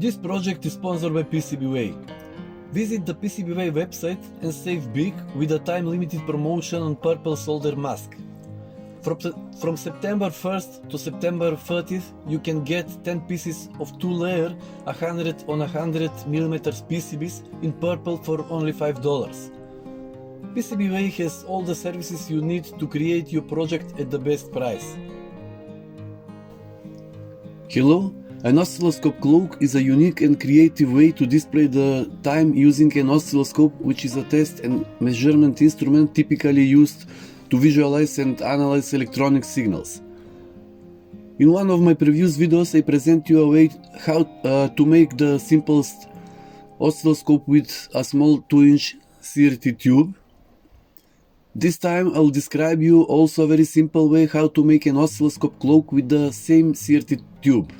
This project is sponsored by PCBWay. Visit the PCBWay website and save big with a time-limited promotion on purple solder mask. From September 1st to September 30th, you can get 10 pieces of 2-layer 100 on 100 mm PCBs in purple for only $5. PCBWay has all the services you need to create your project at the best price. Hello, an oscilloscope clock is a unique and creative way to display the time using an oscilloscope, which is a test and measurement instrument typically used to visualize and analyze electronic signals. In one of my previous videos I present you a way how to make the simplest oscilloscope with a small 2-inch CRT tube. This time I'll describe you also a very simple way how to make an oscilloscope clock with the same CRT tube.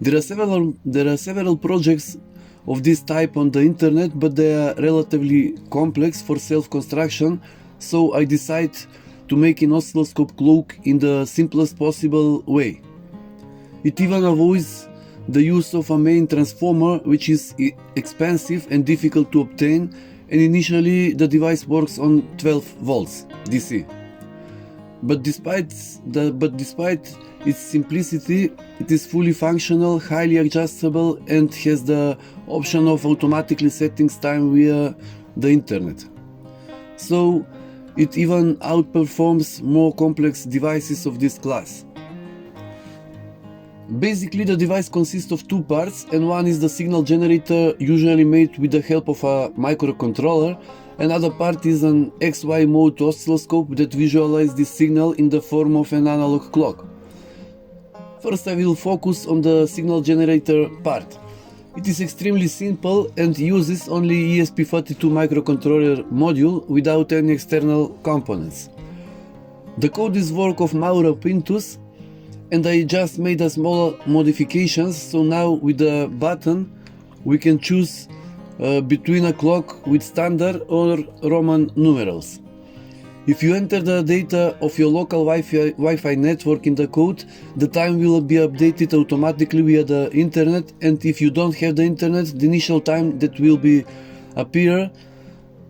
There are several projects of this type on the internet, but they are relatively complex for self-construction, so I decided to make an oscilloscope clock in the simplest possible way. It even avoids the use of a main transformer, which is expensive and difficult to obtain, and initially the device works on 12 volts DC. But despite its simplicity, it is fully functional, highly adjustable, and has the option of automatically setting time via the internet. So it even outperforms more complex devices of this class. Basically, the device consists of two parts, and one is the signal generator, usually made with the help of a microcontroller. Another part is an XY mode oscilloscope that visualizes this signal in the form of an analog clock. First I will focus on the signal generator part. It is extremely simple and uses only ESP32 microcontroller module without any external components. The code is work of Mauro Pintus, and I just made a small modifications, so now with the button we can choose between a clock with standard or Roman numerals. If you enter the data of your local Wi-Fi network in the code, the time will be updated automatically via the internet, and if you don't have the internet, the initial time that will be appear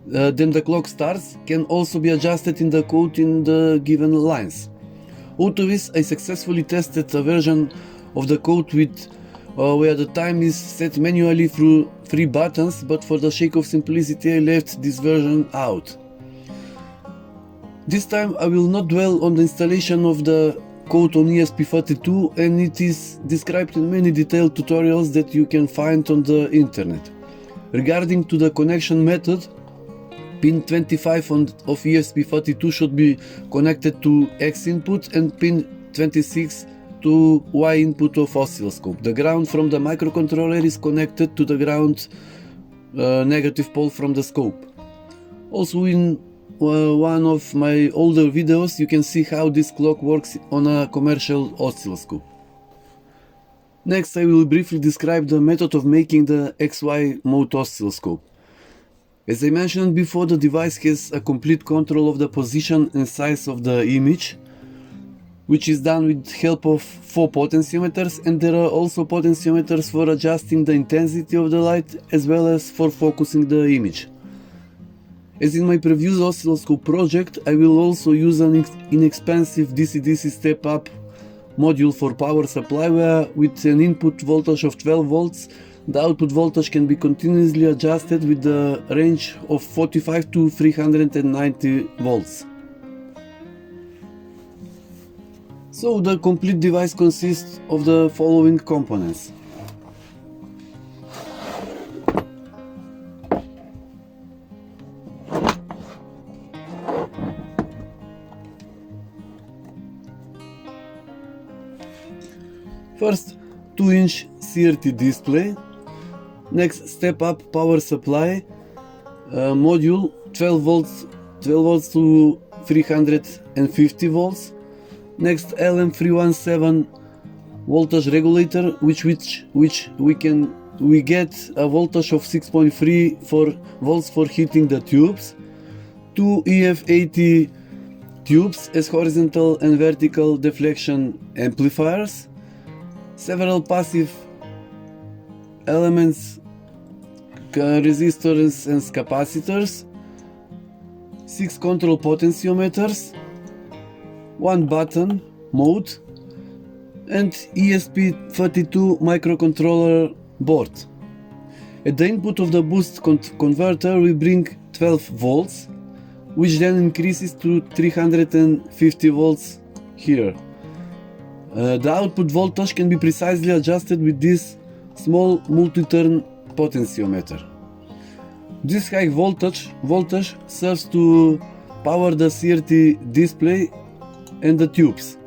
then the clock starts can also be adjusted in the code in the given lines. Out of this, I successfully tested a version of the code with where the time is set manually through 3 buttons, but for the sake of simplicity I left this version out. This time I will not dwell on the installation of the code on ESP32, and it is described in many detailed tutorials that you can find on the internet. Regarding to the connection method, pin 25 of ESP32 should be connected to X input and pin 26 to Y input of oscilloscope. The ground from the microcontroller is connected to the ground negative pole from the scope. Also in one of my older videos you can see how this clock works on a commercial oscilloscope. Next I will briefly describe the method of making the XY mode oscilloscope. As I mentioned before, the device has a complete control of the position and size of the image, which is done with help of 4 potentiometers, and there are also potentiometers for adjusting the intensity of the light as well as for focusing the image. As in my previous oscilloscope project, I will also use an inexpensive DC-DC step-up module for power supply, where with an input voltage of 12 volts, the output voltage can be continuously adjusted with the range of 45 to 390 volts. So the complete device consists of the following components. First, 2-inch CRT display. Next, step up power supply module, 12 volts to 350 volts. Next, LM317 voltage regulator, which we get a voltage of 6.3 volts for heating the tubes. 2 EF80 tubes as horizontal and vertical deflection amplifiers. Several passive elements, resistors and capacitors, 6 control potentiometers, 1 button mode, and ESP32 microcontroller board. At the input of the boost converter we bring 12 volts, which then increases to 350 volts here. The output voltage can be precisely adjusted with this small multi-turn potentiometer. This high voltage serves to power the CRT display and the tubes.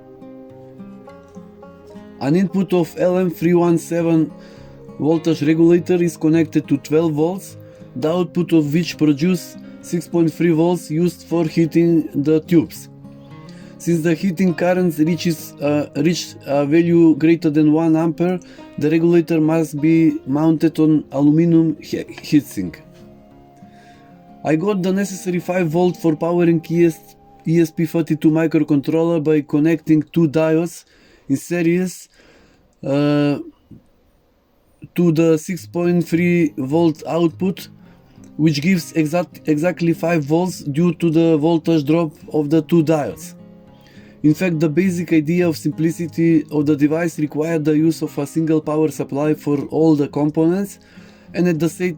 An input of LM317 voltage regulator is connected to 12 volts, the output of which produces 6.3 volts used for heating the tubes. Since the heating current reached a value greater than 1 ampere, the regulator must be mounted on aluminum heatsink. I got the necessary 5 volt for powering ESP32 microcontroller by connecting 2 diodes in series to the 6.3 volt output, which gives exactly 5 volts due to the voltage drop of the 2 diodes. In fact, the basic idea of simplicity of the device required the use of a single power supply for all the components, and at the same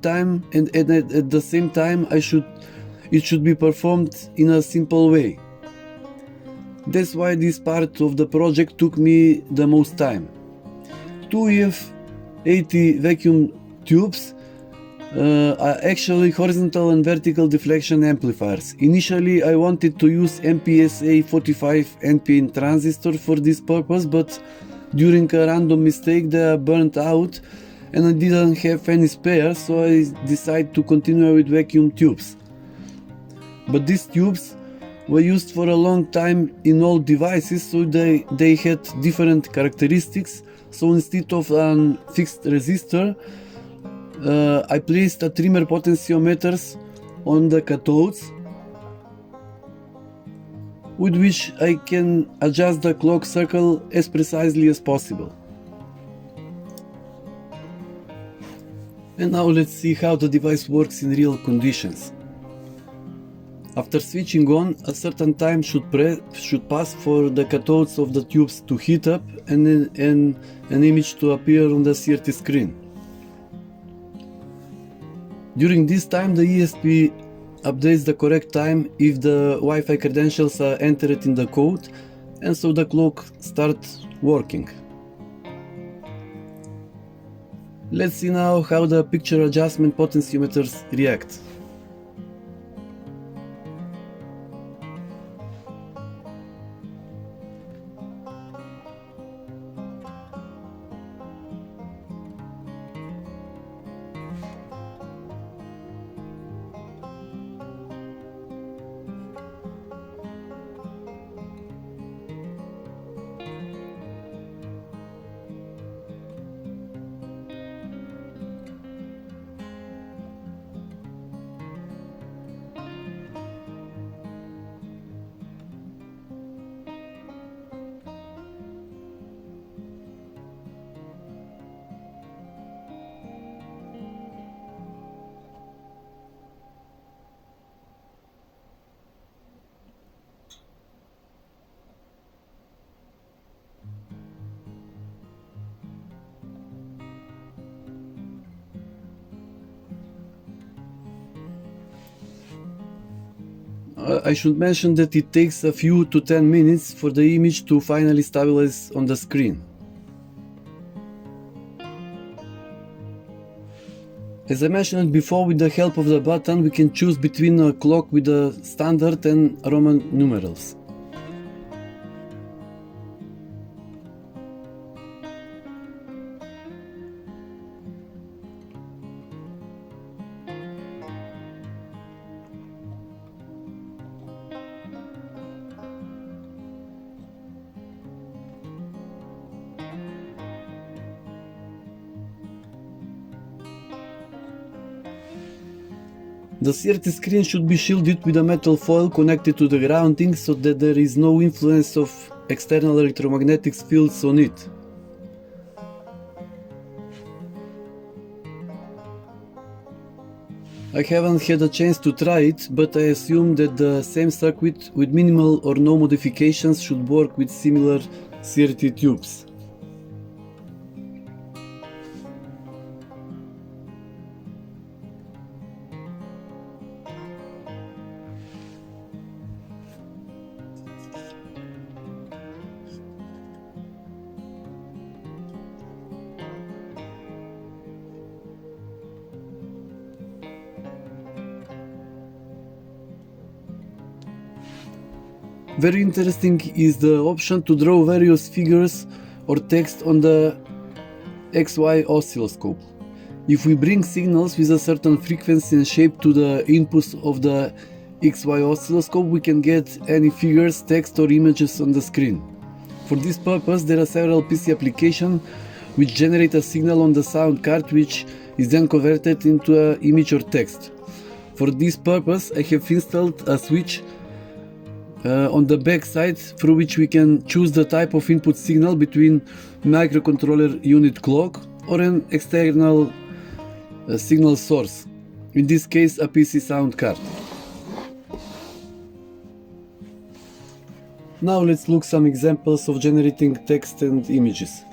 time, it should be performed in a simple way. That's why this part of the project took me the most time. 2 EF80 vacuum tubes are actually horizontal and vertical deflection amplifiers. Initially I wanted to use MPSA 45 NPN transistor for this purpose, but during a random mistake they are burnt out and I didn't have any spare, so I decided to continue with vacuum tubes. But these tubes were used for a long time in all devices, so they had different characteristics. So instead of a fixed resistor, I placed a trimmer potentiometers on the cathodes, with which I can adjust the clock circle as precisely as possible. And now let's see how the device works in real conditions. After switching on, a certain time should pass for the cathodes of the tubes to heat up and an image to appear on the CRT screen. During this time the ESP updates the correct time if the Wi-Fi credentials are entered in the code, and so the clock starts working. Let's see now how the picture adjustment potentiometers react. I should mention that it takes a few to 10 minutes for the image to finally stabilize on the screen. As I mentioned before, with the help of the button we can choose between a clock with the standard and Roman numerals. The CRT screen should be shielded with a metal foil connected to the grounding so that there is no influence of external electromagnetic fields on it. I haven't had a chance to try it, but I assume that the same circuit with minimal or no modifications should work with similar CRT tubes. Very interesting is the option to draw various figures or text on the XY oscilloscope. If we bring signals with a certain frequency and shape to the inputs of the XY oscilloscope, we can get any figures, text or images on the screen. For this purpose, there are several PC applications which generate a signal on the sound card, which is then converted into an image or text. For this purpose, I have installed a switch on the back side through which we can choose the type of input signal between microcontroller unit clock or an external signal source, in this case a PC sound card. Now let's look some examples of generating text and images.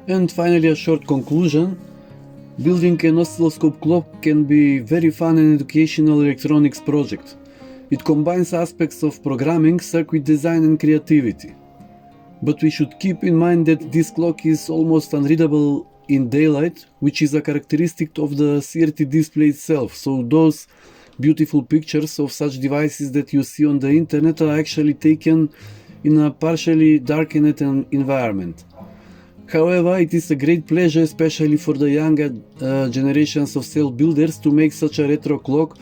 And finally, a short conclusion. Building an oscilloscope clock can be very fun and educational electronics project. It combines aspects of programming, circuit design and creativity. But we should keep in mind that this clock is almost unreadable in daylight, which is a characteristic of the CRT display itself, so those beautiful pictures of such devices that you see on the internet are actually taken in a partially darkened environment. However, it is a great pleasure, especially for the younger generations of cell builders, to make such a retro clock,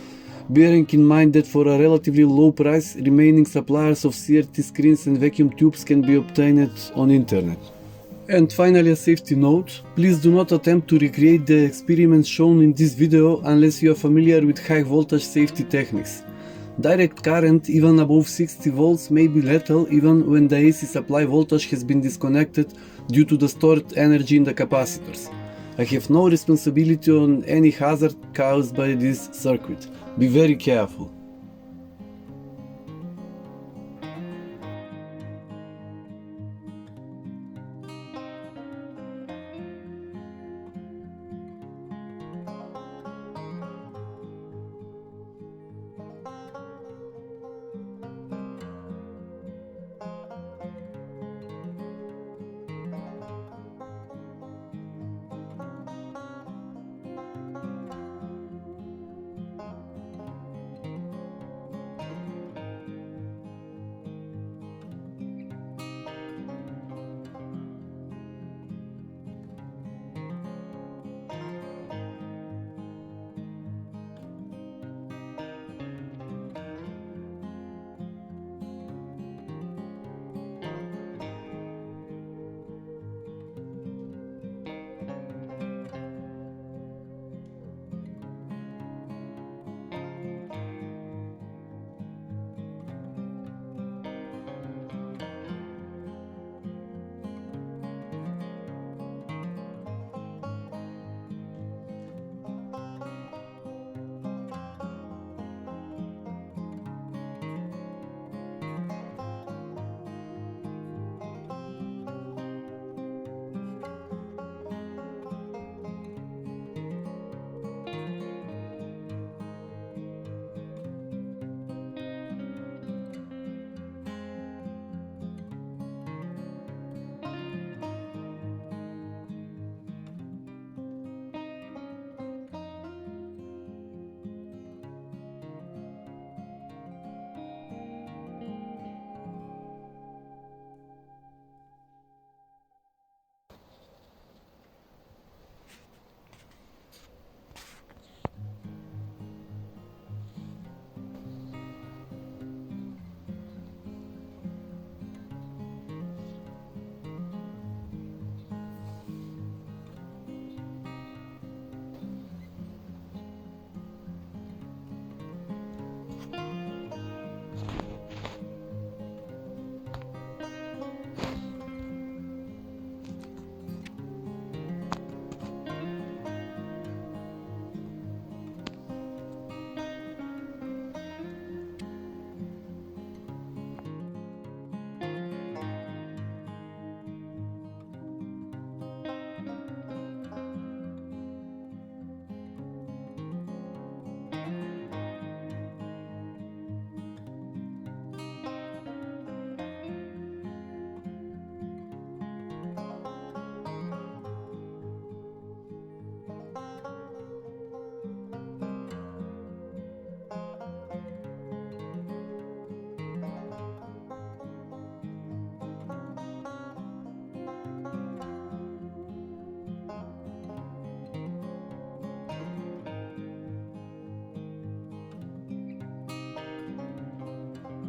bearing in mind that for a relatively low price, remaining suppliers of CRT screens and vacuum tubes can be obtained on internet. And finally, a safety note: please do not attempt to recreate the experiments shown in this video unless you are familiar with high voltage safety techniques. Direct current, even above 60 volts, may be lethal even when the AC supply voltage has been disconnected due to the stored energy in the capacitors. I have no responsibility on any hazard caused by this circuit. Be very careful.